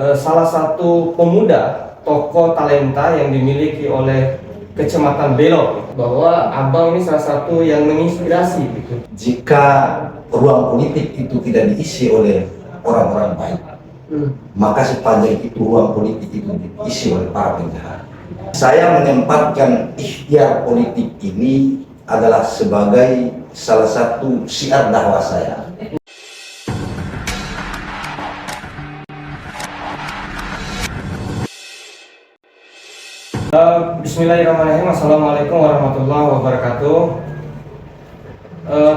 Salah satu pemuda tokoh talenta yang dimiliki oleh Kecamatan Belo, bahwa abang ini salah satu yang menginspirasi gitu. Jika ruang politik itu tidak diisi oleh orang-orang baik, maka sepanjang itu ruang politik itu diisi oleh para penjahat. Saya menempatkan ikhtiar politik ini adalah sebagai salah satu syiar dakwah saya. Bismillahirrahmanirrahim. Assalamualaikum warahmatullahi wabarakatuh.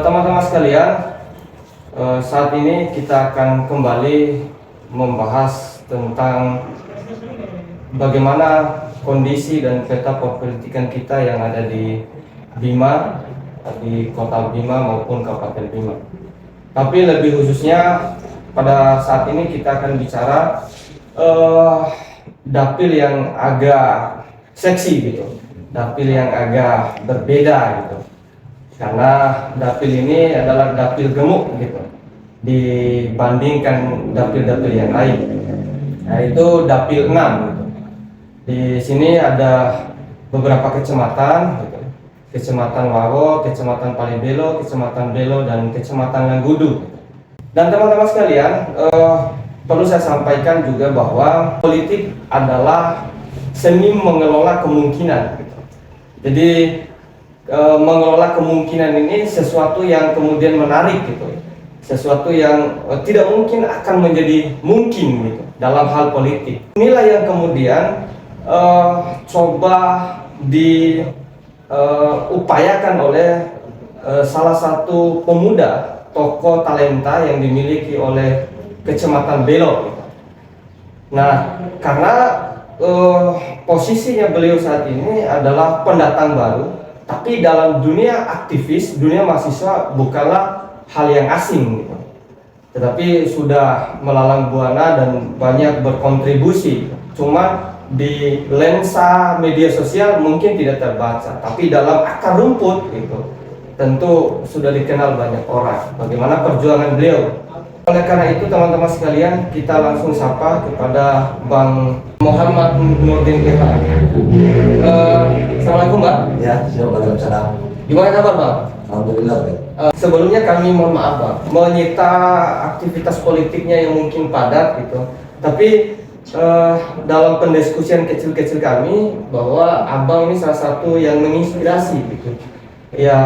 Teman-teman sekalian, saat ini kita akan kembali membahas tentang bagaimana kondisi dan peta perpolitikan kita yang ada di Bima, di Kota Bima maupun Kabupaten Bima. Tapi lebih khususnya pada saat ini kita akan bicara dapil yang agak seksi gitu, dapil yang agak berbeda gitu, karena dapil ini adalah dapil gemuk gitu dibandingkan dapil-dapil yang lain, yaitu dapil 6 gitu. Di sini ada beberapa kecamatan gitu. Kecamatan Wawo, Kecamatan Palibelo, Kecamatan Belo, dan Kecamatan Langgudu. Dan teman-teman sekalian, perlu saya sampaikan juga bahwa politik adalah seni mengelola kemungkinan gitu. Jadi mengelola kemungkinan ini sesuatu yang kemudian menarik gitu, sesuatu yang tidak mungkin akan menjadi mungkin gitu dalam hal politik. Inilah yang kemudian coba diupayakan oleh salah satu pemuda tokoh talenta yang dimiliki oleh Kecamatan Belo gitu. Nah, karena posisinya beliau saat ini adalah pendatang baru, tapi dalam dunia aktivis, dunia mahasiswa bukanlah hal yang asing gitu. Tetapi sudah melalang buana dan banyak berkontribusi. Cuma di lensa media sosial mungkin tidak terbaca, tapi dalam akar rumput gitu tentu sudah dikenal banyak orang bagaimana perjuangan beliau. Oleh karena itu teman-teman sekalian, kita langsung sapa kepada Bang Muhammad Nurdin Irfan. Assalamualaikum Bang. Ya, Waalaikumsalam. Gimana kabar Bang? Alhamdulillah. Sebelumnya kami mohon maaf Bang, menyita aktivitas politiknya yang mungkin padat gitu. Tapi dalam pendiskusian kecil-kecil kami, bahwa abang ini salah satu yang menginspirasi gitu. Ya,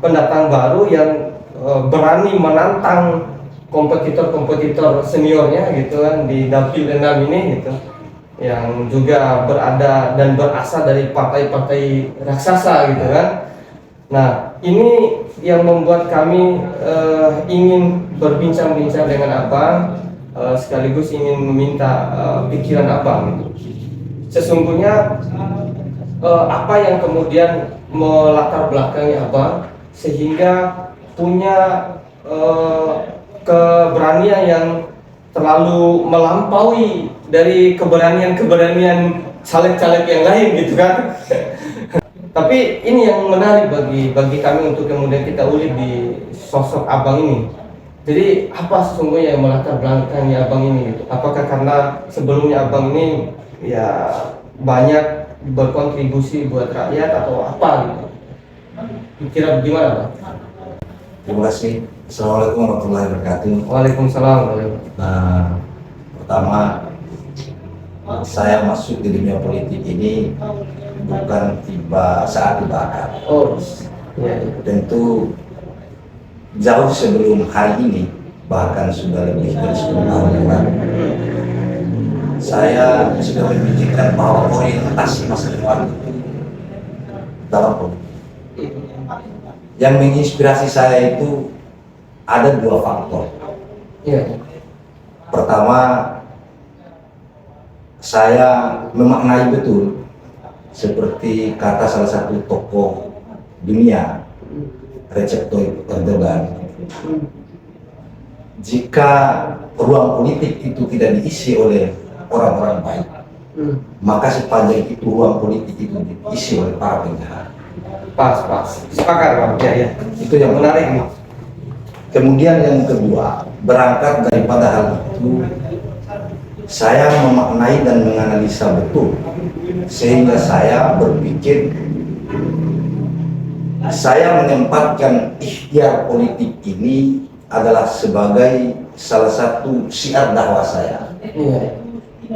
pendatang baru yang berani menantang kompetitor-kompetitor seniornya gitu kan di dapil 6 ini gitu, yang juga berada dan berasal dari partai-partai raksasa gitu kan. Nah, ini yang membuat kami ingin berbincang-bincang dengan abang, sekaligus ingin meminta pikiran abang gitu. Sesungguhnya apa yang kemudian melatar belakangi abang sehingga punya keberanian yang terlalu melampaui dari keberanian-keberanian caleg-caleg yang lain gitu kan. Tapi ini yang menarik bagi kami untuk kemudian kita ulik di sosok abang ini. Jadi apa sesungguhnya yang melatar belakangi abang ini gitu? Apakah karena sebelumnya abang ini ya banyak berkontribusi buat rakyat atau apa gitu? Kira gimana Bang? Terima kasih. Assalamualaikum warahmatullahi wabarakatuh. Waalaikumsalam. Nah, pertama, saya masuk di dunia politik ini bukan saat dibakar. Oh, ya. Tentu jauh sebelum hari ini, bahkan sudah lebih dari 10 tahun yang lalu, saya sudah memikirkan bahwa orientasi masa depan itu dalam politik. Yang menginspirasi saya itu ada 2 faktor. Iya. Pertama, saya memaknai betul seperti kata salah satu tokoh dunia, Recep Tayyip Erdogan, jika ruang politik itu tidak diisi oleh orang-orang baik, maka sepanjang itu ruang politik itu diisi oleh para penjahat. Pas. Sepakat Bang. Ya. Itu yang Menarik nih. Kemudian yang kedua, berangkat daripada hal itu, saya memaknai dan menganalisa betul, sehingga saya berpikir saya menempatkan ikhtiar politik ini adalah sebagai salah satu syiar dakwah saya.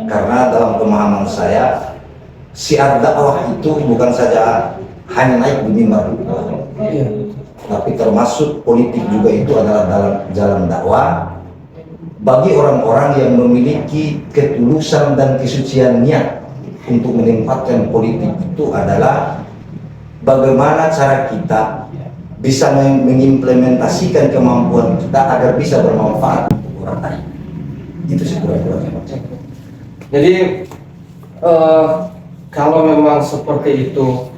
Karena dalam pemahaman saya, syiar dakwah itu bukan saja hanya naik di mimbar, tapi termasuk politik juga itu adalah dalam jalan dakwah bagi orang-orang yang memiliki ketulusan dan kesucian niat untuk menempatkan politik itu adalah bagaimana cara kita bisa mengimplementasikan kemampuan kita agar bisa bermanfaat untuk orang lain. Itu sih kira-kira. Jadi kalau memang seperti itu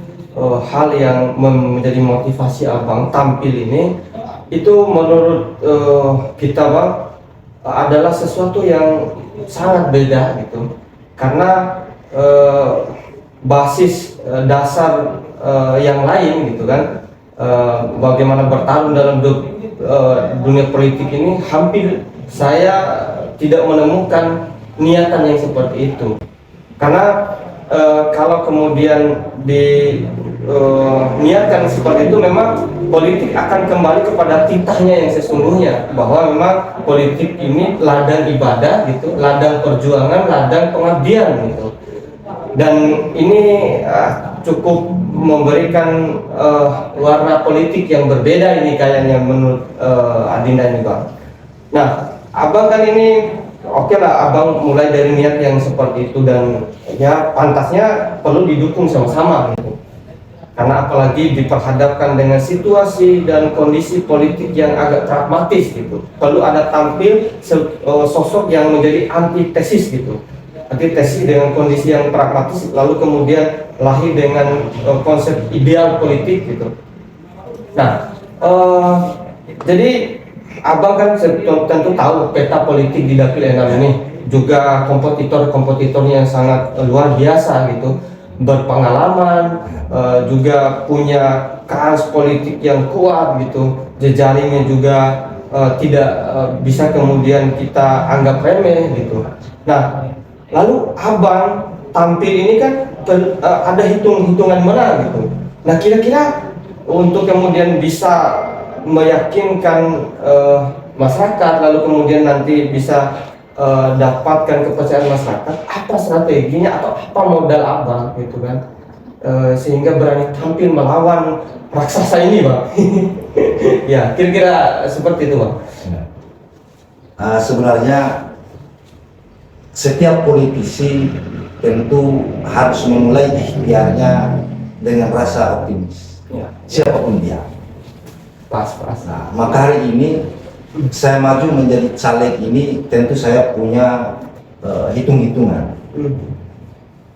hal yang menjadi motivasi abang tampil ini, itu menurut kita bang adalah sesuatu yang sangat beda gitu, karena basis dasar yang lain gitu kan, bagaimana bertarung dalam dunia politik ini hampir saya tidak menemukan niatan yang seperti itu. Karena kalau kemudian diniatkan seperti itu, memang politik akan kembali kepada titahnya yang sesungguhnya, bahwa memang politik ini ladang ibadah gitu, ladang perjuangan, ladang pengabdian gitu. Dan ini cukup memberikan warna politik yang berbeda ini kayaknya menurut Adinda ini bang. Nah, abang kan ini oke lah, abang mulai dari niat yang seperti itu dan ya pantasnya perlu didukung sama-sama gitu. Karena apalagi diperhadapkan dengan situasi dan kondisi politik yang agak pragmatis gitu, perlu ada tampil sosok yang menjadi antitesis gitu, antitesis dengan kondisi yang pragmatis, lalu kemudian lahir dengan konsep ideal politik gitu. Nah, jadi abang kan tentu tahu peta politik di Dapil Enam ini, juga kompetitornya yang sangat luar biasa gitu, berpengalaman, juga punya kans politik yang kuat gitu, jejaringnya juga tidak bisa kemudian kita anggap remeh gitu. Nah, lalu abang tampil ini kan ada hitungan menang gitu. Nah, kira-kira untuk kemudian bisa meyakinkan masyarakat, lalu kemudian nanti bisa dapatkan kepercayaan masyarakat, apa strateginya atau apa modal abang gitu kan, sehingga berani tampil melawan raksasa ini bang. Ya, kira-kira seperti itu bang. Sebenarnya setiap politisi tentu harus memulai ikhtiarnya dengan rasa optimis, siapapun dia. Pas. Nah, maka hari ini saya maju menjadi caleg ini tentu saya punya hitung-hitungan,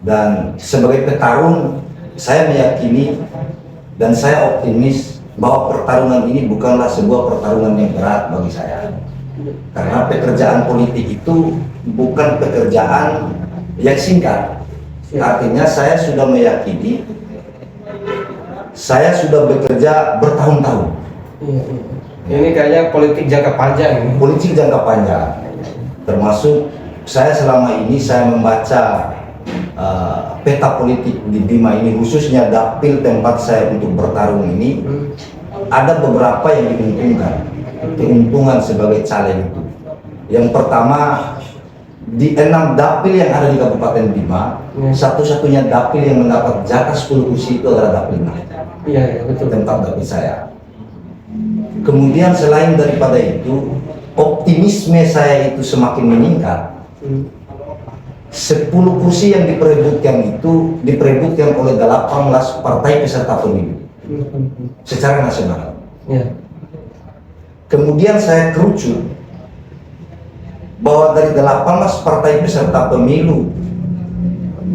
dan sebagai petarung saya meyakini dan saya optimis bahwa pertarungan ini bukanlah sebuah pertarungan yang berat bagi saya, karena pekerjaan politik itu bukan pekerjaan yang singkat. Artinya saya sudah meyakini, saya sudah bekerja bertahun-tahun. Ini kayaknya politik jangka panjang ini. Politik jangka panjang, termasuk saya selama ini saya membaca peta politik di Bima ini, khususnya dapil tempat saya untuk bertarung ini, ada beberapa yang diuntungkan. Keuntungan sebagai caleg itu, yang pertama, di 6 dapil yang ada di Kabupaten Bima, satu-satunya dapil yang mendapat jatah 10 kursi itu adalah dapil Nah. Iya, betul. Tempat dapil saya. Kemudian selain daripada itu, optimisme saya itu semakin meningkat. 10 kursi yang diperebutkan itu diperebutkan oleh 18 partai peserta pemilu secara nasional. Kemudian saya kerucut bahwa dari 18 partai peserta pemilu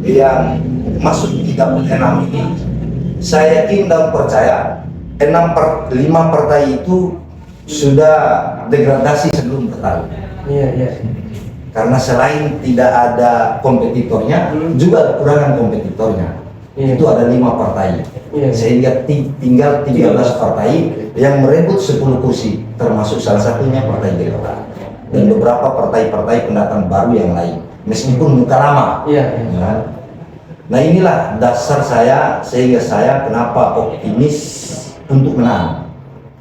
yang masuk di dapil 6 ini, saya yakin dan percaya 5 partai itu sudah degradasi sebelum bertarung. Karena selain tidak ada kompetitornya, juga ada kurangan kompetitornya. Itu ada 5 partai, sehingga tinggal 13 partai yang merebut 10 kursi, termasuk salah satunya Partai Gerindra dan beberapa partai-partai pendatang baru yang lain. meskipun muka lama. Iya. Ya. Nah inilah dasar saya sehingga saya kenapa optimis untuk menang.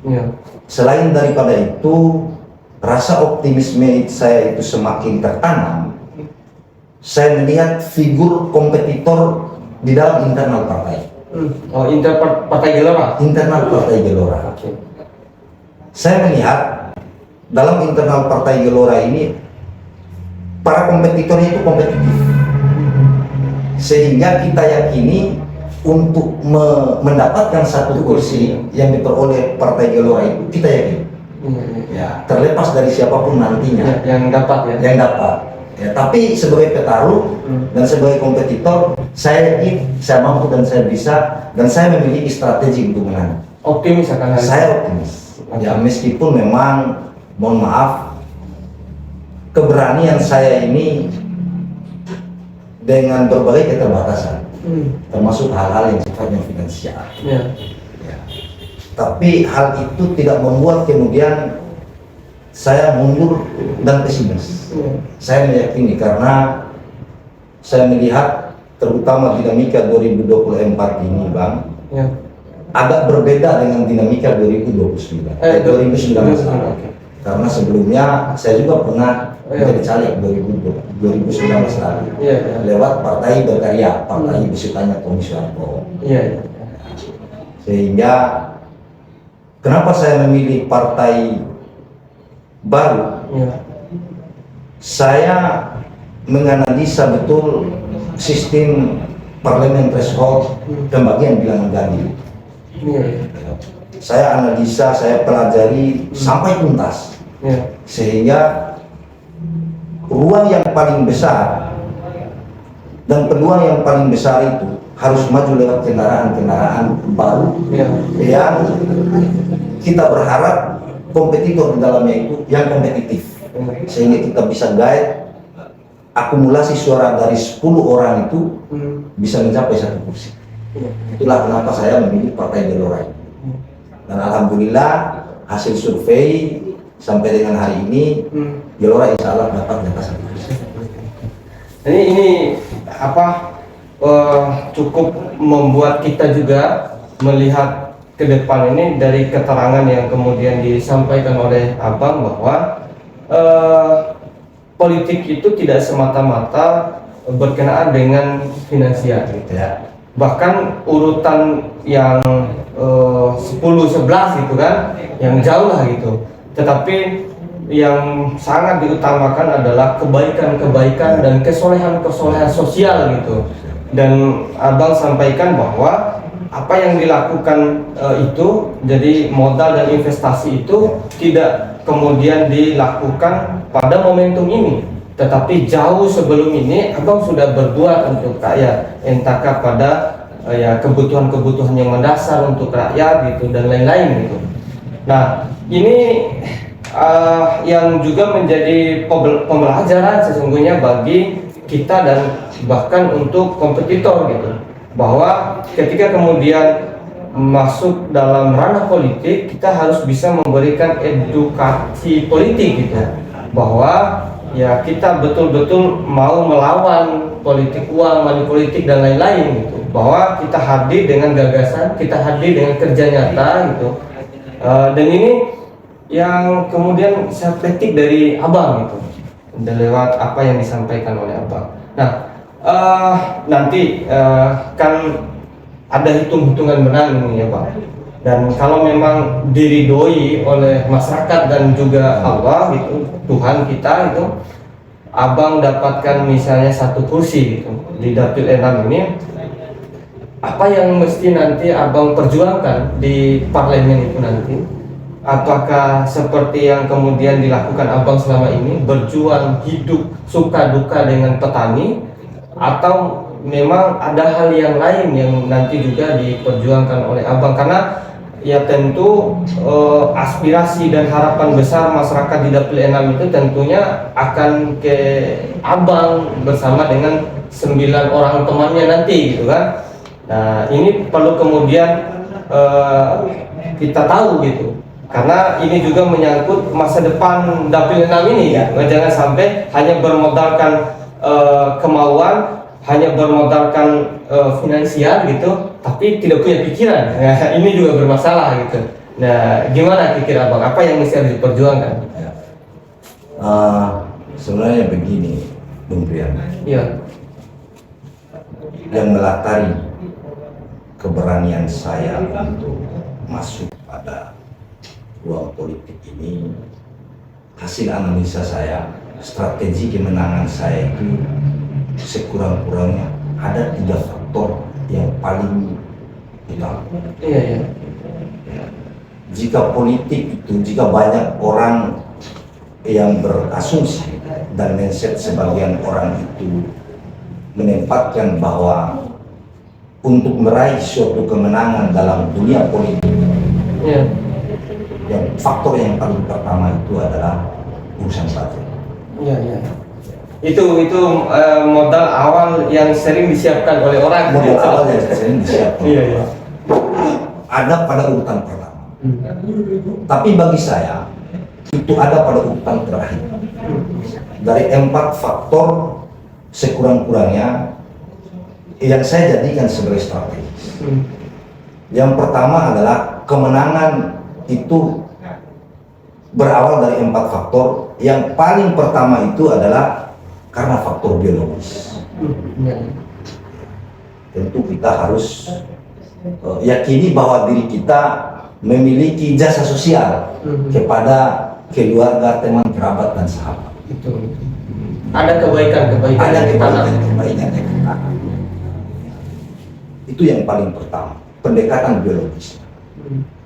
Iya. Selain daripada itu, rasa optimisme saya itu semakin tertanam. Saya melihat figur kompetitor di dalam internal partai. Oh, Partai Gelora. Internal Partai Gelora. Oke. Saya melihat dalam internal Partai Gelora ini para kompetitornya itu kompetitif, sehingga kita yakini untuk mendapatkan satu kursi yang diperoleh Partai Gelora itu kita yakin. Ya, terlepas dari siapapun nantinya yang dapat ya. Yang dapat. Ya, tapi sebagai petarung dan sebagai kompetitor, saya yakin saya mampu dan saya bisa dan saya memiliki strategi untuk menang. Optimis akan hal itu? Saya optimis. Ya, meskipun memang mohon maaf keberanian saya ini dengan berbagai keterbatasan, termasuk hal-hal yang sifatnya finansial. Ya. Ya. Tapi hal itu tidak membuat kemudian saya mundur dan pesimis. Saya meyakini karena saya melihat terutama dinamika 2024 ini, Bang, agak berbeda dengan dinamika 2019. Karena sebelumnya saya juga pernah menjadi caleg 2019 lalu lewat Partai Berkarya, Partai besutannya Tommy Soeharto. Sehingga kenapa saya memilih partai baru? Saya menganalisa betul sistem parlemen threshold pembagian bilangan ganda. Saya analisa, saya pelajari sampai tuntas, sehingga ruang yang paling besar dan peluang yang paling besar itu harus maju lewat kendaraan-kendaraan baru yang kita berharap kompetitor di dalamnya itu yang kompetitif, sehingga kita bisa guide akumulasi suara dari 10 orang itu bisa mencapai 1 kursi. Itulah kenapa saya memilih Partai Gelora. Dan alhamdulillah hasil survei sampai dengan hari ini Gelora insya Allah dapat di atas 1 kursi. Ini cukup membuat kita juga melihat ke depan ini dari keterangan yang kemudian disampaikan oleh Abang bahwa politik itu tidak semata-mata berkenaan dengan finansial gitu ya. Bahkan urutan yang 10-11 gitu kan, yang jauh lah gitu. Tetapi yang sangat diutamakan adalah kebaikan-kebaikan dan kesolehan-kesolehan sosial gitu. Dan Abang sampaikan bahwa apa yang dilakukan itu, jadi modal dan investasi itu tidak kemudian dilakukan pada momentum ini, tetapi jauh sebelum ini Abang sudah berbuat untuk rakyat, entahkah pada kebutuhan-kebutuhan yang mendasar untuk rakyat gitu dan lain-lain gitu. Nah ini yang juga menjadi pembelajaran sesungguhnya bagi kita dan bahkan untuk kompetitor gitu, bahwa ketika kemudian masuk dalam ranah politik kita harus bisa memberikan edukasi politik gitu, bahwa ya kita betul-betul mau melawan politik uang, money politik dan lain-lain gitu, bahwa kita hadir dengan gagasan, kita hadir dengan kerja nyata gitu. Dan ini yang kemudian saya petik dari Abang gitu, lewat apa yang disampaikan oleh Abang. Nah nanti kan ada hitung-hitungan menang ini ya Pak, dan kalau memang diridhoi oleh masyarakat dan juga Allah gitu, Tuhan kita itu, Abang dapatkan misalnya 1 kursi gitu di Dapil 6 ini, apa yang mesti nanti Abang perjuangkan di parlemen itu nanti? Apakah seperti yang kemudian dilakukan Abang selama ini, berjuang hidup suka duka dengan petani, atau memang ada hal yang lain yang nanti juga diperjuangkan oleh Abang? Karena ya tentu aspirasi dan harapan besar masyarakat di Dapil 6 itu tentunya akan ke Abang bersama dengan 9 orang temannya nanti gitu kan. Nah ini perlu kemudian kita tahu gitu, karena ini juga menyangkut masa depan Dapil 6 ini ya. Jangan sampai hanya bermodalkan kemauan, hanya bermodalkan finansial gitu, tapi tidak punya pikiran. Nah, ini juga bermasalah gitu. Nah, gimana pikir abang? Apa yang mesti harus diperjuangkan? Ya. Sebenarnya begini, Bung Prian. Iya. Yang melatari keberanian saya untuk masuk pada ruang politik ini, hasil analisa saya, strategi kemenangan saya itu sekurang-kurangnya ada 3 faktor yang paling utama. Iya, iya. Jika politik itu, jika banyak orang yang berasumsi dan mindset sebagian orang itu menempatkan bahwa untuk meraih suatu kemenangan dalam dunia politik, Iya. yang faktor yang paling pertama itu adalah urusan budget. Iya, iya. Itu modal awal yang sering disiapkan oleh orang. Modal awal yang sering disiapkan. Iya, iya. Ada pada urutan pertama. Tapi bagi saya itu ada pada urutan terakhir. Dari 4 faktor sekurang-kurangnya yang saya jadikan sebagai strategis. Yang pertama adalah kemenangan itu berawal dari 4 faktor. Yang paling pertama itu adalah karena faktor biologis. Tentu kita harus yakini bahwa diri kita memiliki jasa sosial kepada keluarga, teman, kerabat, dan sahabat. Itu. Ada kebaikan-kebaikan Ada yang ditanam. kebaikan yang kita. Itu yang paling pertama, pendekatan biologis.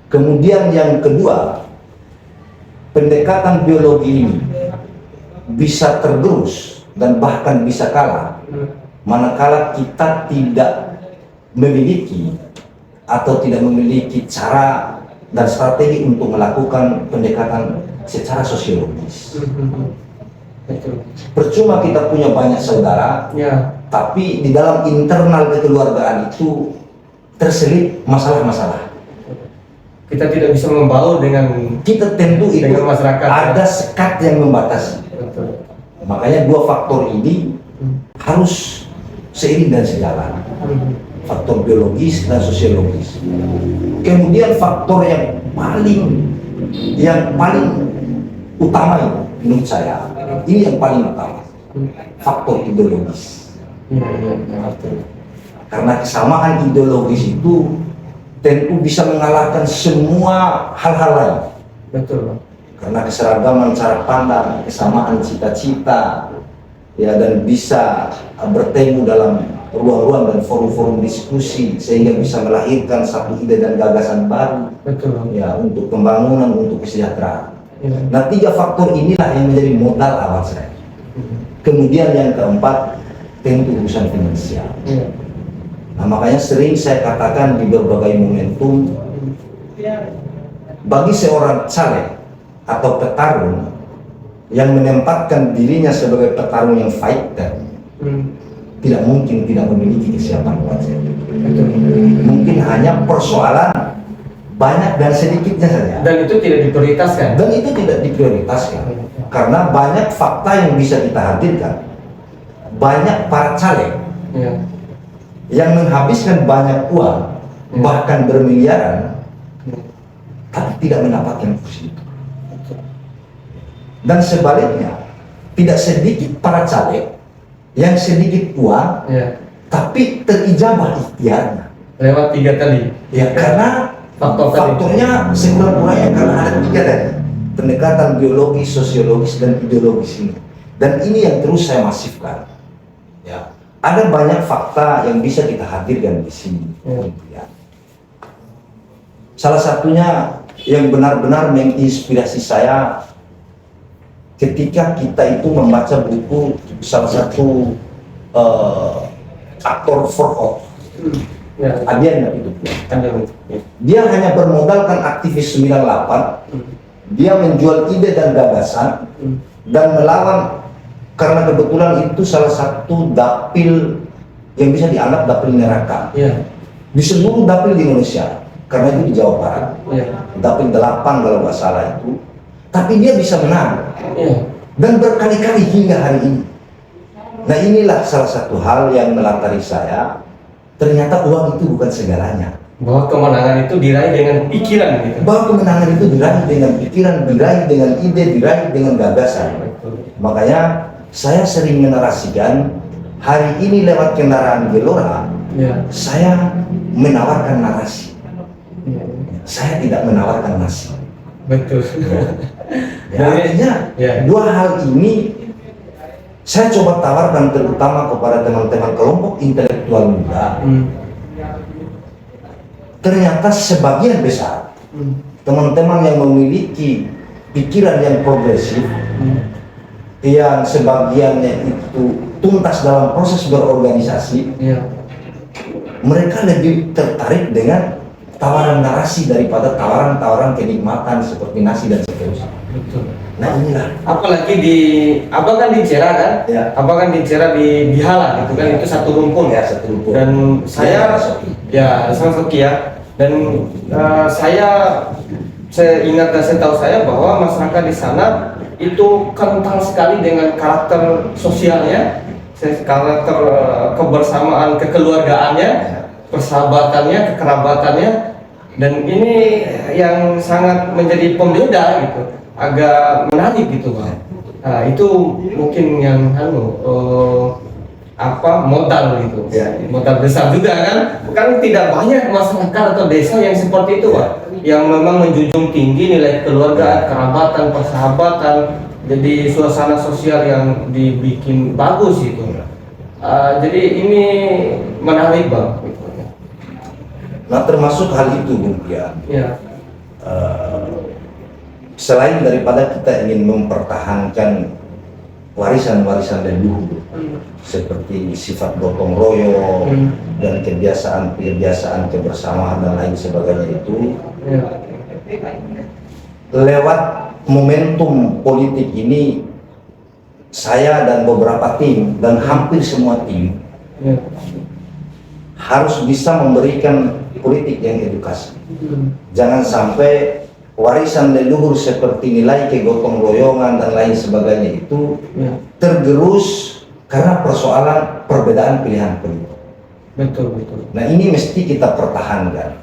Kemudian yang kedua, pendekatan biologi ini bisa tergerus dan bahkan bisa kalah manakala kita tidak memiliki atau tidak memiliki cara dan strategi untuk melakukan pendekatan secara sosiologis. Percuma kita punya banyak saudara, Ya. tapi di dalam internal kekeluargaan itu terselip masalah-masalah. Kita tidak bisa membaur dengan Kita tentu itu dengan masyarakat. ada sekat yang membatasi. Betul. Makanya 2 faktor ini harus seiring dan sejalan. Faktor biologis dan sosiologis. Kemudian faktor yang paling utama itu menurut saya, ini yang paling utama, faktor ideologis. Karena kesamaan ideologis itu tentu bisa mengalahkan semua hal-hal lain. Betul. Karena keseragaman cara pandang, kesamaan cita-cita, ya, dan bisa bertemu dalam ruang-ruang dan forum-forum diskusi sehingga bisa melahirkan satu ide dan gagasan baru, Betul. ya, untuk pembangunan, untuk kesejahteraan. Ya. Nah, 3 faktor inilah yang menjadi modal awal saya. Kemudian yang keempat, tentu urusan finansial. Ya. Nah, makanya sering saya katakan di berbagai momentum, bagi seorang caleg atau petarung yang menempatkan dirinya sebagai petarung yang fighter, tidak mungkin tidak memiliki kesiapan budget. Betul. Mungkin hanya persoalan banyak dan sedikitnya saja. Dan itu tidak diprioritaskan. Dan itu tidak diprioritaskan. Karena banyak fakta yang bisa kita hadirkan. Banyak para caleg Ya. yang menghabiskan banyak uang, bahkan bermiliaran, tapi tidak mendapatkan kursi itu. Dan sebaliknya, tidak sedikit para caleg yang sedikit uang, Ya. tapi terijabah ikhtiarnya. Lewat 3 tadi. Ya, karena faktornya sekurang-kurangnya karena ada 3 tadi, pendekatan biologis, sosiologis, dan ideologis ini. Dan ini yang terus saya masifkan. Ya, ada banyak fakta yang bisa kita hadirkan di sini. Ya. Salah satunya yang benar-benar menginspirasi saya ketika kita itu membaca buku salah satu aktor Forkot. Ya. Adian itu. Ada. Dia hanya bermodalkan aktivis 98, dia menjual ide dan gagasan dan melawan, karena kebetulan itu salah satu dapil yang bisa dianggap dapil neraka Ya. di seluruh dapil di Indonesia, karena itu di Jawa Barat. Ya. Dapil 8 kalau nggak salah itu, tapi dia bisa menang Ya. dan berkali-kali hingga hari ini. Nah inilah salah satu hal yang melatari saya. Ternyata uang itu bukan segalanya. Bahwa kemenangan itu diraih dengan pikiran gitu. Bahwa kemenangan itu diraih dengan pikiran, diraih dengan ide, diraih dengan gagasan. Makanya saya sering menarasikan hari ini lewat kendaraan Gelora, Ya. saya menawarkan narasi. Ya. Saya tidak menawarkan nasi. Betul. Ya, artinya Ya. dua hal ini saya coba tawarkan terutama kepada teman-teman kelompok intelektual muda. Ternyata sebagian besar teman-teman yang memiliki pikiran yang progresif, yang sebagiannya itu tuntas dalam proses berorganisasi, Ya. mereka lebih tertarik dengan tawaran narasi daripada tawaran-tawaran kenikmatan seperti nasi dan seterusnya. Betul. Nah inilah. Apalagi abang kan di Cera kan? Ya. Abang kan di Cera di Bihala gitu kan, itu satu rumpun Ya, satu rumpun. Dan saya Ya, Sang Soki ya. Dan saya ingat dan saya tahu saya bahwa masyarakat di sana itu kental sekali dengan karakter sosialnya, karakter kebersamaan, kekeluargaannya, persahabatannya, kekerabatannya, dan ini yang sangat menjadi pembeda gitu, agak menarik gitu Bang. Nah, itu mungkin yang modal gitu, Ya. modal besar juga kan tidak banyak masyarakat atau desa yang seperti itu Pak, yang memang menjunjung tinggi nilai keluarga, kerabatan, persahabatan, jadi suasana sosial yang dibikin bagus gitu. Jadi ini menarik Bang. Nah termasuk hal itu mungkin. Ya. Selain daripada kita ingin mempertahankan warisan-warisan leluhur seperti sifat gotong royong dan kebiasaan kebersamaan dan lain sebagainya itu, Ya. lewat momentum politik ini saya dan beberapa tim dan hampir semua tim Ya. harus bisa memberikan politik yang edukasi. Jangan sampai warisan leluhur seperti nilai kegotong royongan dan lain sebagainya itu tergerus karena persoalan perbedaan pilihan politik. Betul. Nah ini mesti kita pertahankan.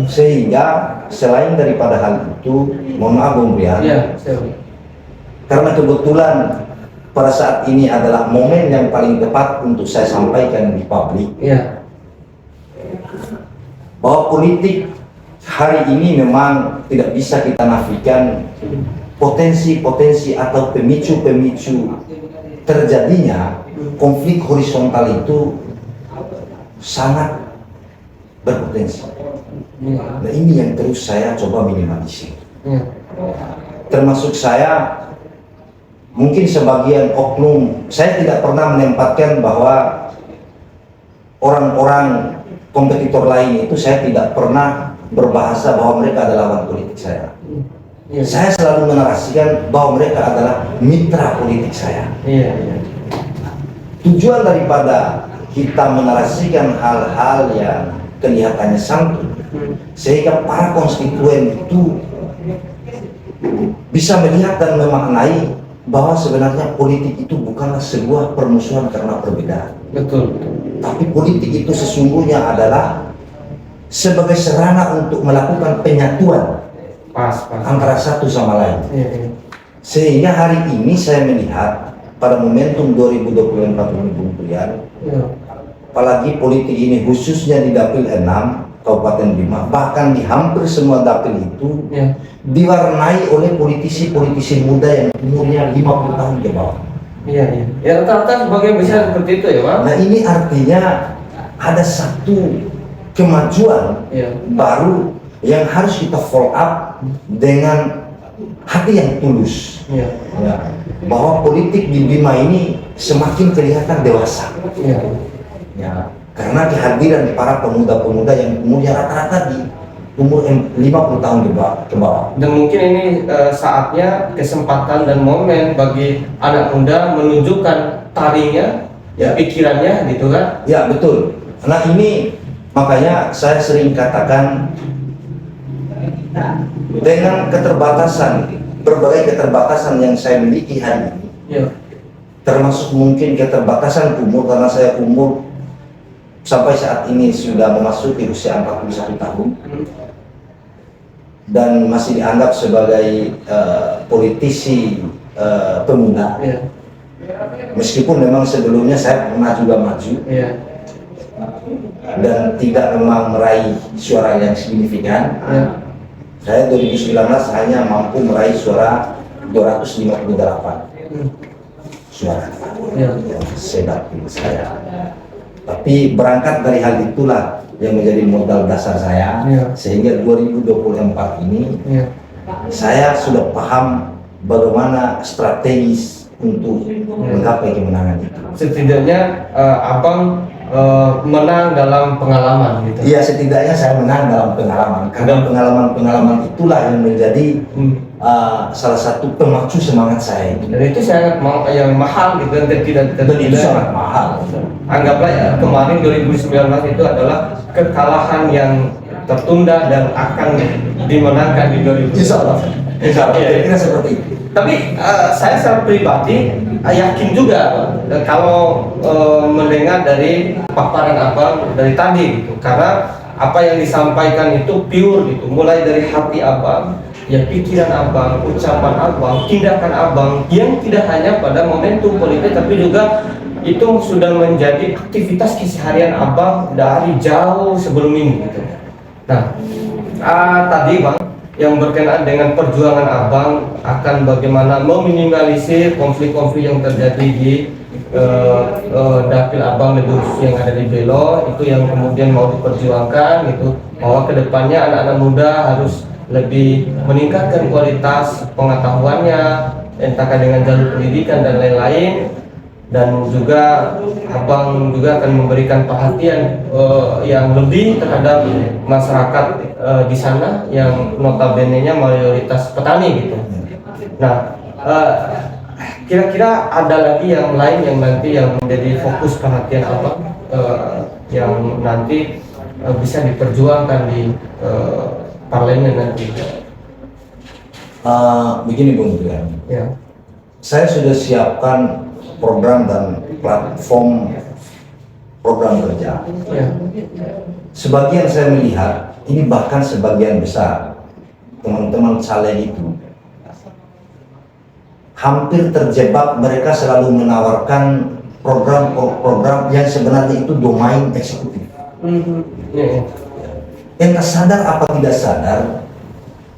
Sehingga selain daripada hal itu, mohon maaf Bung Brian, Ya. karena kebetulan pada saat ini adalah momen yang paling tepat untuk saya sampaikan di publik, Ya. bahwa politik hari ini memang tidak bisa kita nafikan potensi-potensi atau pemicu-pemicu terjadinya konflik horizontal itu sangat berpotensi. Nah ini yang terus saya coba minimalisir. Termasuk saya, mungkin sebagian oknum, saya tidak pernah menempatkan bahwa orang-orang kompetitor lain itu saya tidak pernah berbahasa bahwa mereka adalah lawan politik saya. Saya selalu menarasikan bahwa mereka adalah mitra politik saya. Tujuan daripada kita menarasikan hal-hal yang kelihatannya santun, sehingga para konstituen itu bisa melihat dan memaknai bahwa sebenarnya politik itu bukanlah sebuah permusuhan karena perbedaan. Betul. Tapi politik itu sesungguhnya adalah sebagai sarana untuk melakukan penyatuan Pas. antara satu sama lain. Iya. Sehingga hari ini saya melihat pada momentum 2024 ini Bung Prian, apalagi politik ini khususnya di Dapil 6 Kabupaten Bima, bahkan di hampir semua dapil itu diwarnai oleh politisi-politisi muda yang umurnya 50 tahun ke bawah. Iya. Ya rata-rata sebagian besar seperti itu ya Bang. Nah ini artinya ada satu kemajuan baru yang harus kita follow up dengan hati yang tulus. Ya, bahwa politik di Bima ini semakin kelihatan dewasa. Ya, karena kehadiran para pemuda-pemuda yang umurnya rata-rata di umur 50 tahun ke bawah. Dan mungkin ini saatnya, kesempatan dan momen bagi anak muda menunjukkan taringnya, pikirannya gitu kan. Ya betul. Nah ini makanya saya sering katakan, dengan keterbatasan, berbagai keterbatasan yang saya miliki hari ini, termasuk mungkin keterbatasan umur, karena saya umur sampai saat ini sudah memasuki usia 41 tahun dan masih dianggap sebagai politisi pemuda. Meskipun memang sebelumnya saya pernah juga maju dan tidak memang meraih suara yang signifikan. Saya 2019 hanya mampu meraih suara 258 suara. Sedap saya. Tapi berangkat dari hal itulah yang menjadi modal dasar saya, sehingga 2024 ini saya sudah paham bagaimana strategis untuk menggapai kemenangan itu. Setidaknya abang menang dalam pengalaman gitu. Iya, setidaknya saya menang dalam pengalaman, karena pengalaman-pengalaman itulah yang menjadi salah satu pemacu semangat saya. Dan itu sangat yang mahal gitu, dan tidak Itu sangat mahal. Anggaplah ya, kemarin 2019 itu adalah kekalahan yang tertunda dan akan dimenangkan di 2020. Insya Allah. Kira-kira seperti itu. Tapi saya secara pribadi yakin juga kalau mendengar dari paparan abang dari tadi gitu, karena apa yang disampaikan itu pure gitu, mulai dari hati abang, ya pikiran abang, ucapan abang, tindakan abang yang tidak hanya pada momentum politik tapi juga itu sudah menjadi aktivitas keseharian abang dari jauh sebelum ini gitu. Nah, tadi bang yang berkenaan dengan perjuangan abang akan bagaimana meminimalisir konflik-konflik yang terjadi di dapil abang lebih khusus yang ada di Belo, itu yang kemudian mau diperjuangkan gitu, bahwa kedepannya anak-anak muda harus lebih meningkatkan kualitas pengetahuannya, entahkah dengan jalur pendidikan dan lain-lain. Dan juga abang juga akan memberikan perhatian yang lebih terhadap masyarakat di sana yang notabene-nya mayoritas petani gitu. Nah, kira-kira ada lagi yang lain yang nanti yang menjadi fokus perhatian abang yang nanti bisa diperjuangkan di parlemen nanti. Begini Bung Brian, saya sudah siapkan program dan platform program kerja. Sebagian saya melihat ini, bahkan sebagian besar teman-teman caleg itu hampir terjebak, mereka selalu menawarkan program-program yang sebenarnya itu domain eksekutif. Entah sadar apa tidak sadar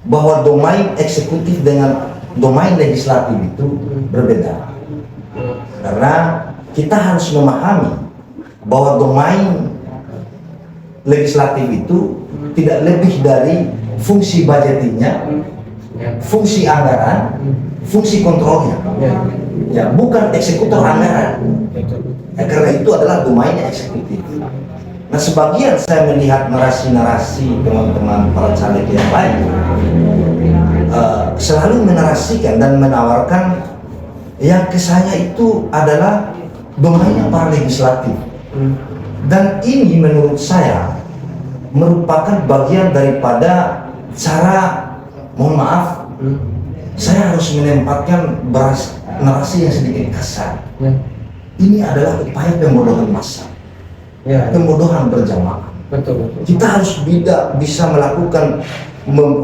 bahwa domain eksekutif dengan domain legislatif itu berbeda. Karena kita harus memahami bahwa domain legislatif itu tidak lebih dari fungsi budgetingnya, fungsi anggaran, fungsi kontrolnya, ya bukan eksekutor anggaran. Karena itu adalah domain eksekutif. Nah, sebagian saya melihat narasi-narasi teman-teman para caleg yang lain selalu menarasikan dan menawarkan yang ke saya itu adalah domainnya para legislatif. Dan ini menurut saya merupakan bagian daripada cara, mohon maaf, saya harus menempatkan narasi yang sedikit kasar. Ini adalah upaya pembodohan massal, pembodohan berjamaah. Betul. Kita harus bisa melakukan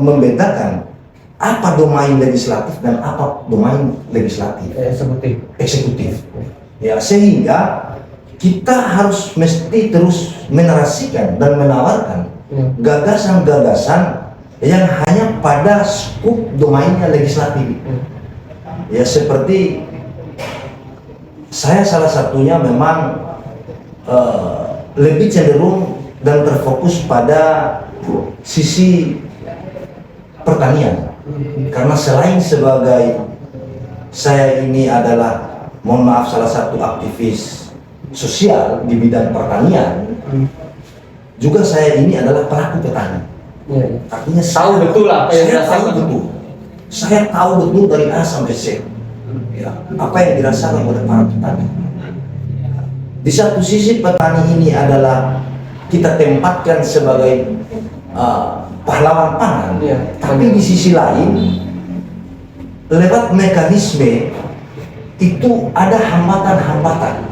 membedakan apa domain legislatif dan apa domain legislatif eksekutif. Ya, sehingga kita harus mesti terus menarasikan dan menawarkan gagasan-gagasan yang hanya pada skup domainnya legislatif. Ya, seperti saya salah satunya memang lebih cenderung dan terfokus pada sisi pertanian. Karena selain sebagai saya ini adalah, mohon maaf, salah satu aktivis sosial di bidang pertanian, juga saya ini adalah pelaku petani. Artinya tahu betul apa yang dirasakan. Saya tahu betul dari A sampai Z apa yang dirasakan oleh para petani. Di satu sisi petani ini adalah kita tempatkan sebagai pahlawan pangan, tapi di sisi lain lewat mekanisme itu ada hambatan-hambatan,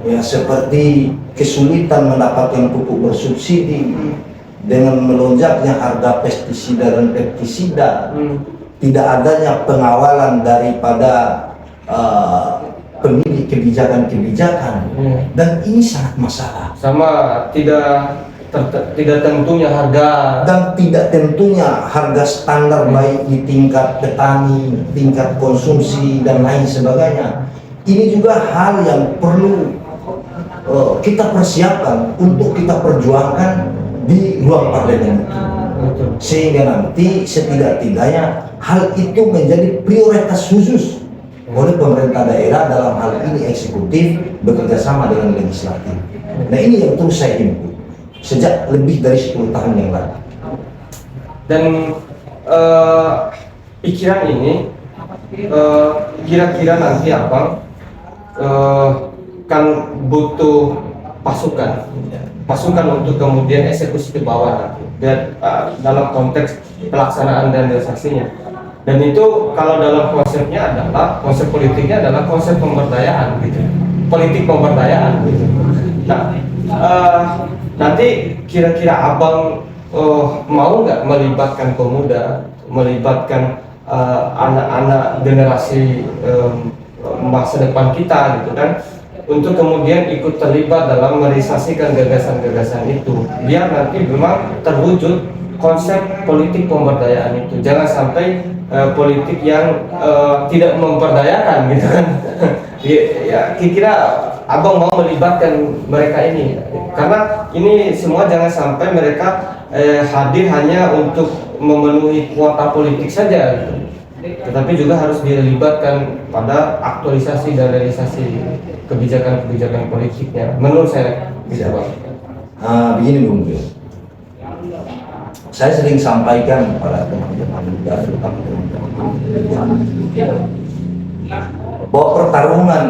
ya, seperti kesulitan mendapatkan pupuk bersubsidi dengan melonjaknya harga pestisida dan pestisida, tidak adanya pengawalan daripada pemilik kebijakan-kebijakan, dan ini sangat masalah. Sama tidak tentunya harga Dan tidak tentunya harga standar baik di tingkat petani, tingkat konsumsi dan lain sebagainya. Ini juga hal yang perlu kita persiapkan untuk kita perjuangkan di ruang parlemen itu, sehingga nanti setidak-tidaknya hal itu menjadi prioritas khusus oleh pemerintah daerah, dalam hal ini eksekutif bekerja sama dengan legislatif. Nah, ini yang terus saya himpun sejak lebih dari 10 tahun yang lalu. Dan pikiran ini kira-kira nanti Abang kan butuh pasukan untuk kemudian eksekusi ke bawah nanti, dan dalam konteks pelaksanaan dan realisasinya. Dan itu kalau dalam konsepnya adalah, konsep politiknya adalah konsep pemberdayaan gitu, politik pemberdayaan gitu. Nah, nanti kira-kira Abang mau nggak melibatkan pemuda, melibatkan anak-anak generasi masa depan kita gitu kan, untuk kemudian ikut terlibat dalam merealisasikan gagasan-gagasan itu, biar nanti memang terwujud konsep politik pemberdayaan itu. Jangan sampai politik yang tidak memperdayakan gitu kan. Ya, kira-kira Abang mau melibatkan mereka ini, karena ini semua jangan sampai mereka hadir hanya untuk memenuhi kuota politik saja gitu, tetapi juga harus dilibatkan pada aktualisasi dan realisasi kebijakan-kebijakan politiknya. Menurut saya bisa, Bang. Begini Bung Bio, saya sering sampaikan kepada teman-teman muda, terutama teman-teman bahwa pertarungan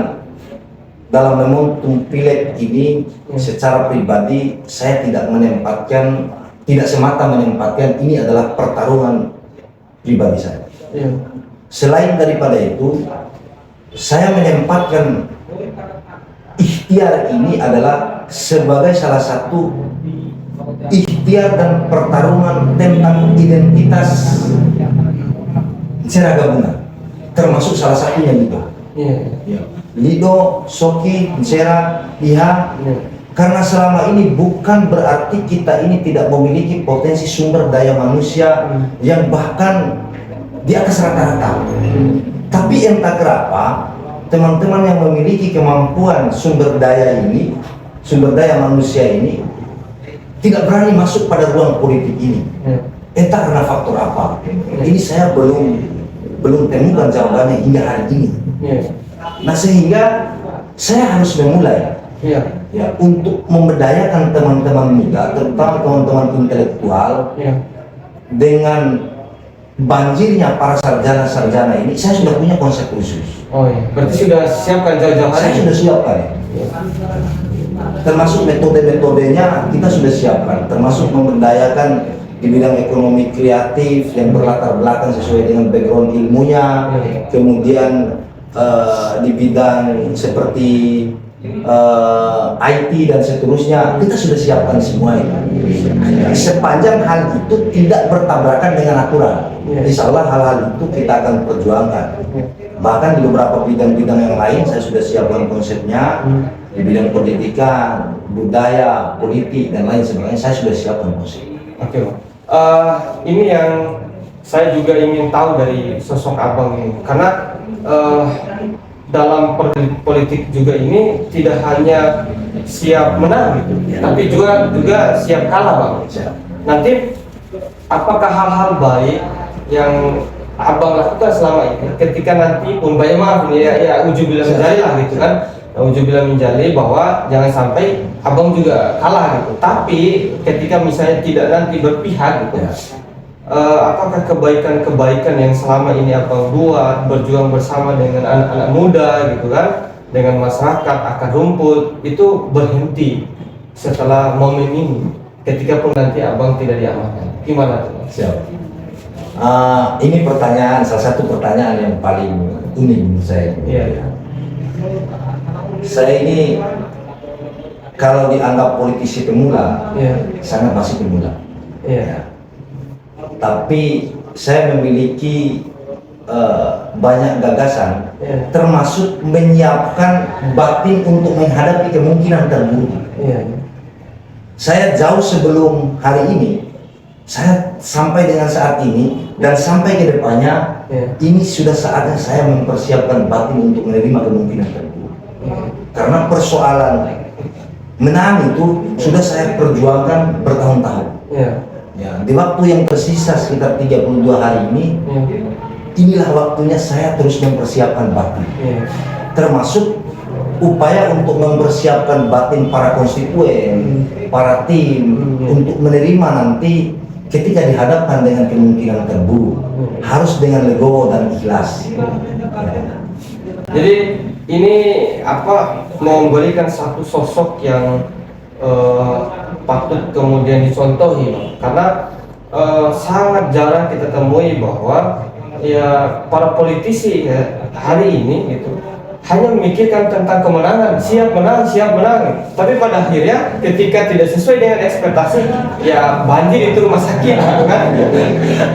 dalam momentum pileg ini secara pribadi saya tidak semata menempatkan ini adalah pertarungan pribadi saya. Selain daripada itu, saya menempatkan ikhtiar ini adalah sebagai salah satu ikhtiar dan pertarungan tentang identitas Seragabungan, termasuk salah satunya Lido, Soki, Sera, Iha. Karena selama ini bukan berarti kita ini tidak memiliki potensi sumber daya manusia yang bahkan di atas rata-rata. Tapi entah kenapa teman-teman yang memiliki kemampuan sumber daya manusia ini tidak berani masuk pada ruang politik ini. Entah karena faktor apa. Ini saya belum temukan jawabannya hingga hari ini. Nah, sehingga saya harus memulai untuk memberdayakan teman-teman muda, terutama teman-teman intelektual, dengan banjirnya para sarjana-sarjana ini. Saya sudah punya konsep khusus. Berarti sudah siapkan jauh-jauh hari? Saya sudah siapkan, termasuk metode-metodenya kita sudah siapkan, termasuk memberdayakan di bidang ekonomi kreatif yang berlatar belakang sesuai dengan background ilmunya, kemudian di bidang seperti IT dan seterusnya kita sudah siapkan semua itu. Sepanjang hal itu tidak bertabrakan dengan aturan, insya Allah hal-hal itu kita akan perjuangkan. Bahkan di beberapa bidang-bidang yang lain saya sudah siapkan konsepnya, di bidang pendidikan, budaya, politik dan lain sebagainya saya sudah siapkan konsep. Oke, ini yang saya juga ingin tahu dari sosok Abang ini, karena dalam politik juga ini tidak hanya siap menang gitu, tapi juga siap kalah, Bang. Nanti apakah hal-hal baik yang Abang lakukan selama ini ketika nanti pun banyak maaf ini ya ujubillah menjali lah gitu kan, ujubillah menjali bahwa jangan sampai Abang juga kalah gitu, tapi ketika misalnya tidak nanti berpihak gitu, apakah kebaikan-kebaikan yang selama ini Abang buat, berjuang bersama dengan anak-anak muda gitu kan, dengan masyarakat akar rumput, itu berhenti setelah momen ini ketika pun nanti Abang tidak diamankan? Gimana tuh? Siap. Ini pertanyaan, salah satu pertanyaan yang paling unik menurut saya. Iya. Saya ini kalau dianggap politisi pemula, sangat masih pemula. Iya. Tapi saya memiliki banyak gagasan, termasuk menyiapkan batin untuk menghadapi kemungkinan terburuk. Saya jauh sebelum hari ini, saya sampai dengan saat ini dan sampai ke depannya, ini sudah saatnya saya mempersiapkan batin untuk menerima kemungkinan terburuk. Karena persoalan menang itu sudah saya perjuangkan bertahun-tahun. Ya, di waktu yang tersisa sekitar 32 hari ini, inilah waktunya saya terus mempersiapkan batin. Termasuk upaya untuk mempersiapkan batin para konstituen, para tim, untuk menerima nanti ketika dihadapkan dengan kemungkinan terburuk, harus dengan legowo dan ikhlas. Jadi ini memberikan satu sosok yang patut kemudian dicontohi, Bang. Karena sangat jarang kita temui bahwa ya para politisi hari ini gitu hanya memikirkan tentang kemenangan, siap menang, tapi pada akhirnya ketika tidak sesuai dengan ekspektasi, ya banjir itu rumah sakit, kan?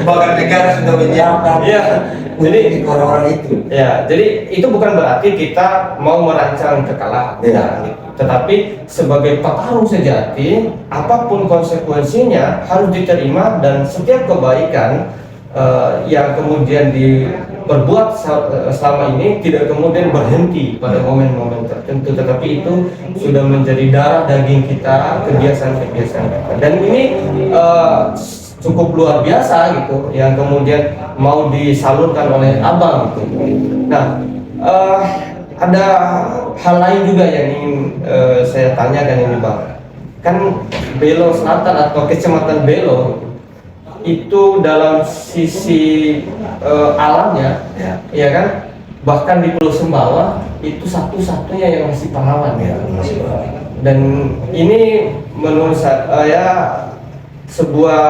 Bahkan negara sudah menyiapkan. Jadi orang-orang itu. Ya, jadi itu bukan berarti kita mau merancang kekalahan, tetapi sebagai petarung sejati, apapun konsekuensinya harus diterima dan setiap kebaikan yang kemudian diperbuat selama ini tidak kemudian berhenti pada momen-momen tertentu, tetapi itu sudah menjadi darah daging kita, kebiasaan-kebiasaan kita. Dan ini cukup luar biasa gitu, yang kemudian mau disalurkan oleh Abang gitu. Nah, ada hal lain juga yang ingin saya tanyakan ini, Bang. Kan Belo Selatan atau Kecamatan Belo itu dalam sisi alamnya, ya kan, bahkan di Pulau Sumbawa itu satu-satunya yang masih pahlawan, dan ini menurut saya sebuah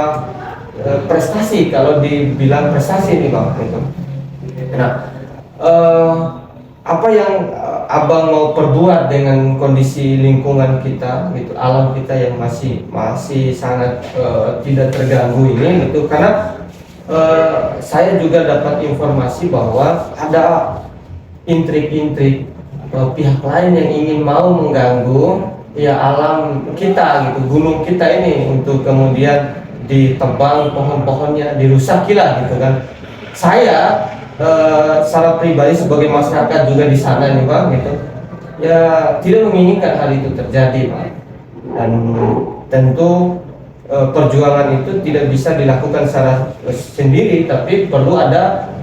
prestasi, kalau dibilang prestasi nih, Bang, gitu. Nah, apa yang Abang mau perbuat dengan kondisi lingkungan kita gitu, alam kita yang masih sangat tidak terganggu ini gitu, karena saya juga dapat informasi bahwa ada intrik-intrik pihak lain yang ingin mau mengganggu ya alam kita gitu, gunung kita ini, untuk kemudian ditebang pohon-pohonnya, dirusak lah gitu kan. Saya secara pribadi sebagai masyarakat juga di sana nih, Bang, gitu, ya tidak menginginkan hal itu terjadi, Bang. Dan tentu perjuangan itu tidak bisa dilakukan secara sendiri, tapi perlu ada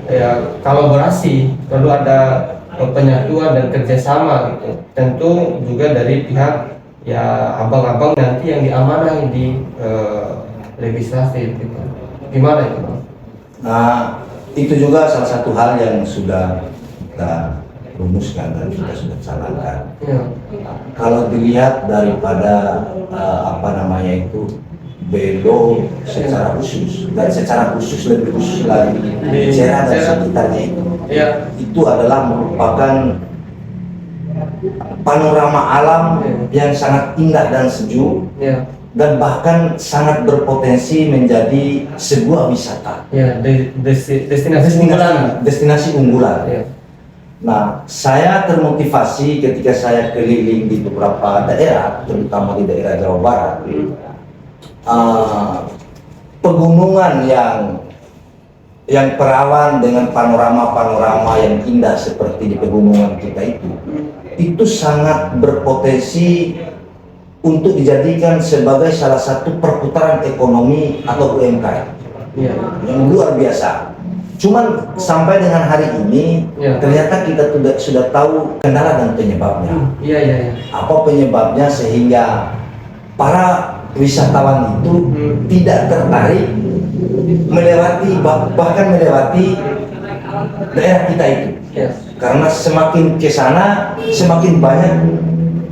kolaborasi, perlu ada penyatuan dan kerjasama gitu. Tentu juga dari pihak ya abang-abang nanti yang diamanahi di legislatif gitu. Gimana itu, Bang? Nah, itu juga salah satu hal yang sudah kita rumuskan dan kita sudah canangkan. Kalau dilihat daripada Belo secara khusus, dan secara khusus lebih khusus lagi di Cera dan sekitarnya itu adalah merupakan panorama alam yang sangat indah dan sejuk, dan bahkan sangat berpotensi menjadi sebuah wisata. Destinasi unggulan. Nah, saya termotivasi ketika saya keliling di beberapa daerah, terutama di daerah Jawa Barat. Pegunungan yang perawan dengan panorama-panorama yang indah seperti di pegunungan kita itu sangat berpotensi untuk dijadikan sebagai salah satu perputaran ekonomi atau UMKM yang luar biasa. Cuman sampai dengan hari ini ternyata kita sudah tahu kendala dan penyebabnya. Apa penyebabnya sehingga para wisatawan itu tidak tertarik bahkan melewati daerah kita itu. Karena semakin ke sana semakin banyak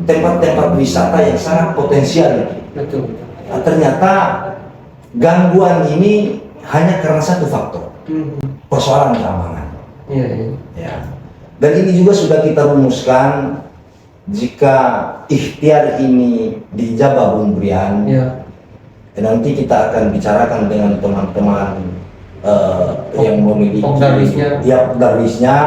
tempat-tempat wisata yang sangat potensial. Nah, ternyata gangguan ini hanya karena satu faktor, persoalan keamanan. Iya, iya. Ya. Dan ini juga sudah kita rumuskan, jika ikhtiar ini diijabah Bung Brian, Iya. nanti kita akan bicarakan dengan teman-teman yang memiliki darwisnya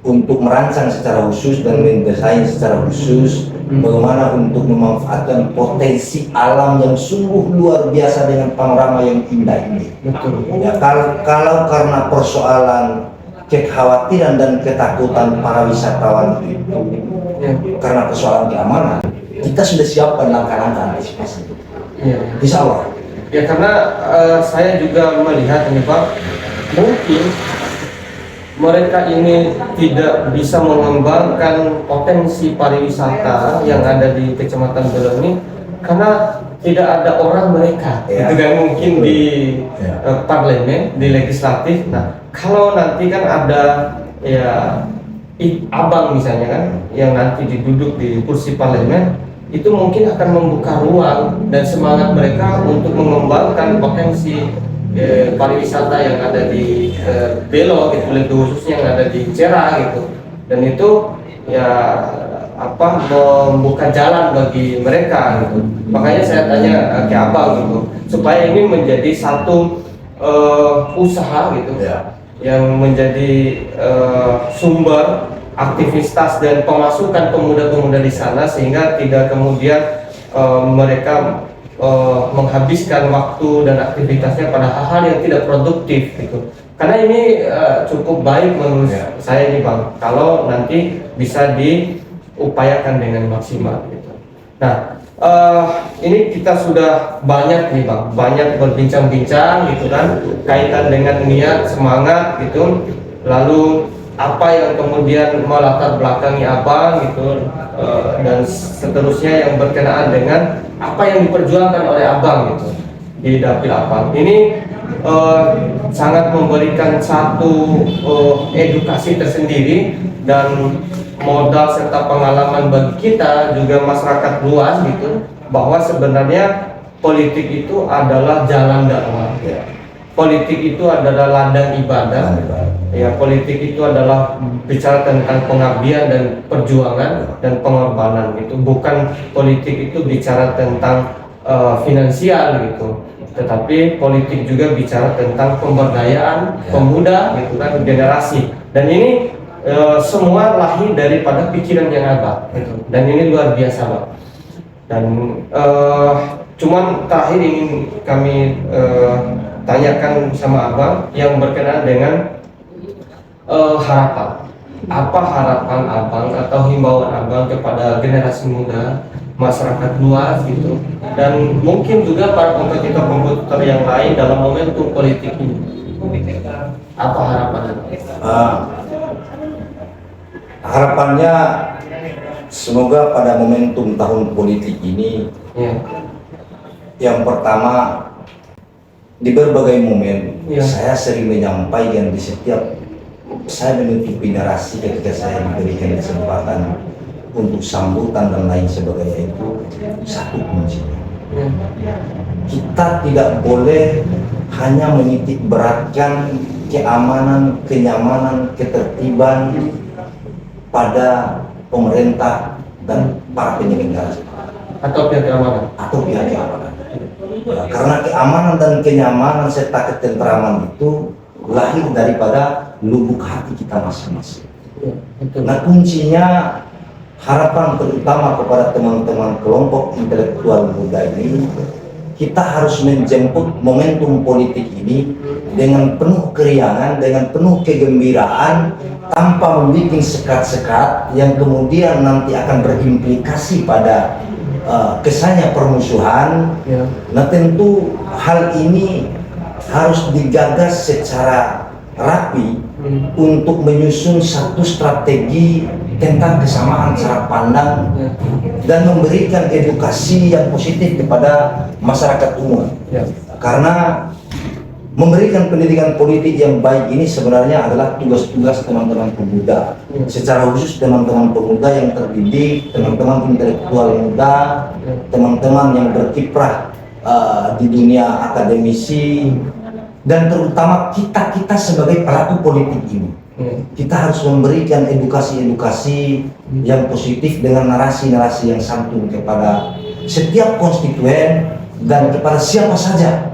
untuk merancang secara khusus dan mendesain secara khusus bagaimana untuk memanfaatkan potensi alam yang sungguh luar biasa dengan panorama yang indah ini. Betul. Ya, kalau karena persoalan kekhawatiran dan ketakutan para wisatawan itu, Ya. karena persoalan keamanan, kita sudah siapkan langkah-langkah antisipasi. Iya. Insya Allah. Ya karena saya juga melihat ini Pak, mungkin mereka ini tidak bisa mengembangkan potensi pariwisata yang ada di Kecamatan Belong ini karena tidak ada orang mereka, Ya. itu kan mungkin di Ya. parlemen, di legislatif. Nah, kalau nanti kan ada ya abang misalnya kan, yang nanti diduduk di kursi parlemen, itu mungkin akan membuka ruang dan semangat mereka untuk mengembangkan potensi pariwisata yang ada di Belo gitu, lebih khususnya yang ada di Cera gitu, dan itu ya membuka jalan bagi mereka gitu. Makanya saya tanya ke abang gitu, supaya ini menjadi satu usaha gitu, yang menjadi sumber aktivitas dan pemasukan pemuda-pemuda di sana, sehingga tidak kemudian mereka menghabiskan waktu dan aktivitasnya pada hal-hal yang tidak produktif gitu. Karena ini cukup baik menurut saya nih Bang, kalau nanti bisa diupayakan dengan maksimal gitu. Nah, ini kita sudah banyak nih Bang, banyak berbincang-bincang gitu kan, kaitan dengan niat, semangat gitu, lalu apa yang kemudian melatar belakangi abang gitu, dan seterusnya yang berkenaan dengan apa yang diperjuangkan oleh abang gitu di dapil abang ini, sangat memberikan satu edukasi tersendiri dan modal serta pengalaman bagi kita juga masyarakat luas gitu, bahwa sebenarnya politik itu adalah jalan dakwah. Politik itu adalah ladang ibadah. Ya, politik itu adalah bicara tentang pengabdian dan perjuangan dan pengorbanan gitu. Bukan politik itu bicara tentang finansial gitu. Tetapi politik juga bicara tentang pemberdayaan pemuda gitu kan, generasi. Dan ini semua lahir daripada pikiran yang ada gitu. Dan ini luar biasa, Pak. Dan cuman terakhir ingin kami tanyakan sama abang yang berkenaan dengan harapan. Apa harapan abang atau himbauan abang kepada generasi muda, masyarakat luas gitu, dan mungkin juga para kompetitor-kompetitor yang lain dalam momentum politik ini? Apa harapan abang? Harapannya semoga pada momentum tahun politik ini, yang pertama, di berbagai momen saya sering menyampaikan di setiap saya menutupi narasi ketika saya diberikan kesempatan untuk sambutan dan lain sebagainya, itu satu kuncinya. Kita tidak boleh hanya menitik beratkan keamanan, kenyamanan, ketertiban pada pemerintah dan para penyelenggara Atau pihak keamanan? Atau pihak keamanan. Karena keamanan dan kenyamanan serta ketentraman itu lahir daripada lubuk hati kita masing-masing. Nah, kuncinya harapan terutama kepada teman-teman kelompok intelektual muda ini, kita harus menjemput momentum politik ini dengan penuh keriangan, dengan penuh kegembiraan, tanpa membuat sekat-sekat yang kemudian nanti akan berimplikasi pada kesannya permusuhan. Nah, tentu hal ini harus digagas secara rapi untuk menyusun satu strategi tentang kesamaan cara pandang dan memberikan edukasi yang positif kepada masyarakat umum. Karena memberikan pendidikan politik yang baik ini sebenarnya adalah tugas-tugas teman-teman pemuda. Secara khusus teman-teman pemuda yang terdidik, teman-teman intelektual muda, teman-teman yang berkiprah di dunia akademisi, dan terutama kita sebagai pelaku politik ini. Kita harus memberikan edukasi-edukasi yang positif dengan narasi-narasi yang santun kepada setiap konstituen dan kepada siapa saja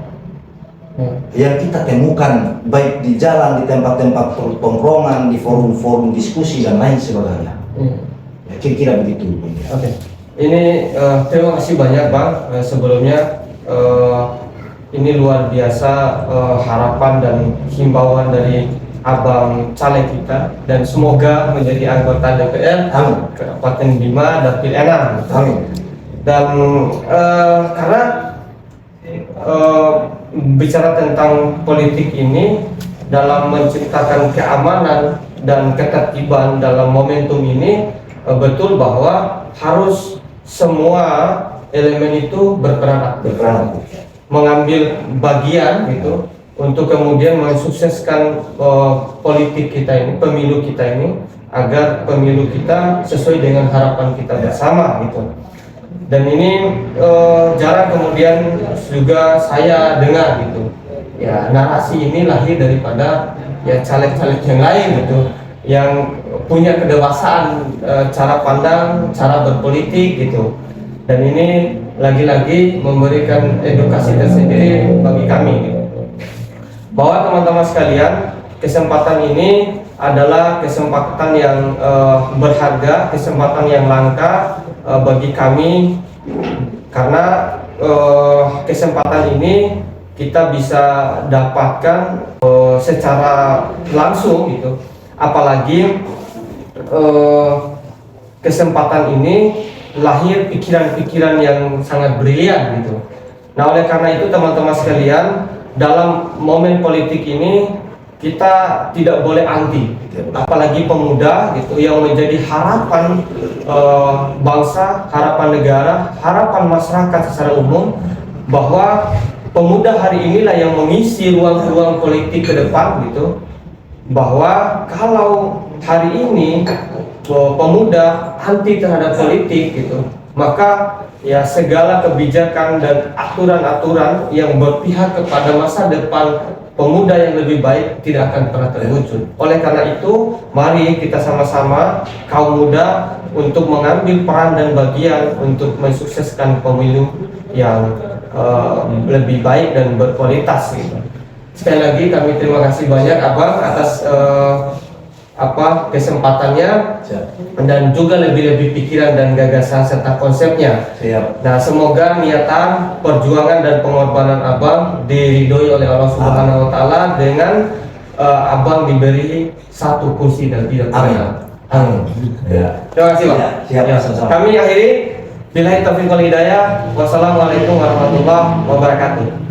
yang kita temukan, baik di jalan, di tempat-tempat tongkrongan, di forum-forum diskusi dan lain sebagainya. Ya, kira-kira begitu. Oke. Ini terima kasih banyak Bang. Sebelumnya ini luar biasa harapan dan himbauan dari Abang caleg kita, dan semoga menjadi anggota DPR Kabupaten Bima Dapil 6. Amin. Dan karena bicara tentang politik ini dalam menciptakan keamanan dan ketertiban dalam momentum ini, betul bahwa harus semua elemen itu berperan aktif, mengambil bagian gitu untuk kemudian mensukseskan politik kita ini, pemilu kita ini, agar pemilu kita sesuai dengan harapan kita bersama gitu. Dan ini jarang kemudian juga saya dengar gitu. Ya, narasi ini lahir daripada ya caleg-caleg yang lain gitu, yang punya kedewasaan cara pandang, cara berpolitik gitu. Dan ini lagi-lagi memberikan edukasi tersendiri bagi kami gitu. Bahwa teman-teman sekalian, kesempatan ini adalah kesempatan yang berharga, kesempatan yang langka bagi kami, karena kesempatan ini kita bisa dapatkan secara langsung gitu. Apalagi kesempatan ini lahir pikiran-pikiran yang sangat brilian gitu. Nah, oleh karena itu teman-teman sekalian, dalam momen politik ini kita tidak boleh anti, apalagi pemuda gitu yang menjadi harapan bangsa, harapan negara, harapan masyarakat secara umum, bahwa pemuda hari inilah yang mengisi ruang-ruang politik ke depan gitu. Bahwa kalau hari ini pemuda anti terhadap politik gitu, maka ya segala kebijakan dan aturan-aturan yang berpihak kepada masa depan pemuda yang lebih baik tidak akan pernah terwujud. Oleh karena itu, mari kita sama-sama kaum muda untuk mengambil peran dan bagian untuk mensukseskan pemilu yang lebih baik dan berkualitas gitu. Sekali lagi kami terima kasih banyak Abang atas kesempatannya. Siap. Dan juga lebih-lebih pikiran dan gagasan serta konsepnya. Siap. Nah, semoga niatan, perjuangan dan pengorbanan Abang diridhoi oleh Allah Subhanahu wa taala dengan Abang diberi satu kursi dan tidak pernah. Amin. Ya. Terima kasih, Pak. Siap. Ya. Sama-sama. Kami akhiri billahi taufiq wal hidayah. Wassalamualaikum warahmatullahi wabarakatuh.